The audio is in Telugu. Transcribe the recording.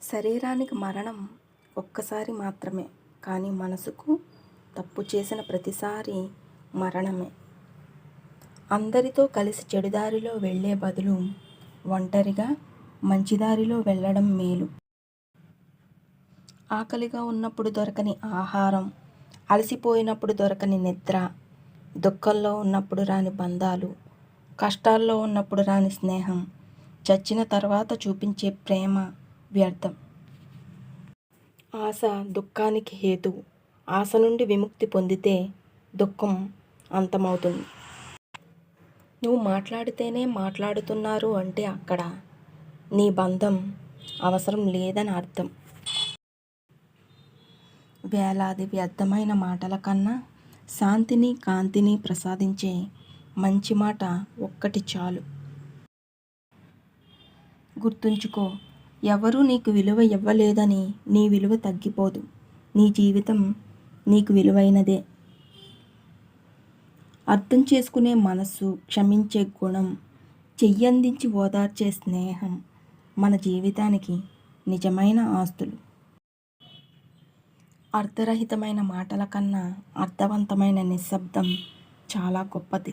శరీరానికి మరణం ఒక్కసారి మాత్రమే, కానీ మనసుకు తప్పు చేసిన ప్రతిసారి మరణమే. అందరితో కలిసి చెడుదారిలో వెళ్ళే బదులు ఒంటరిగా మంచిదారిలో వెళ్ళడం మేలు. ఆకలిగా ఉన్నప్పుడు దొరకని ఆహారం, అలసిపోయినప్పుడు దొరకని నిద్ర, దుఃఖంలో ఉన్నప్పుడు రాని బంధాలు, కష్టాల్లో ఉన్నప్పుడు రాని స్నేహం, చచ్చిన తర్వాత చూపించే ప్రేమ వ్యర్థం. ఆశ దుఃఖానికి హేతువు. ఆశ నుండి విముక్తి పొందితే దుఃఖం అంతమవుతుంది. నువ్వు మాట్లాడితేనే మాట్లాడుతున్నారు అంటే అక్కడ నీ బంధం అవసరం లేదని అర్థం. వేలాది వ్యర్థమైన మాటల కన్నా శాంతిని, కాంతిని ప్రసాదించే మంచి మాట ఒక్కటి చాలు. గుర్తుంచుకో, ఎవరూ నీకు విలువ ఇవ్వలేదని నీ విలువ తగ్గిపోదు. నీ జీవితం నీకు విలువైనదే. అర్థం చేసుకునే మనస్సు, క్షమించే గుణం, చెయ్యందించి ఓదార్చే స్నేహం మన జీవితానికి నిజమైన ఆస్తులు. అర్థరహితమైన మాటల కన్నా అర్థవంతమైన నిశ్శబ్దం చాలా గొప్పది.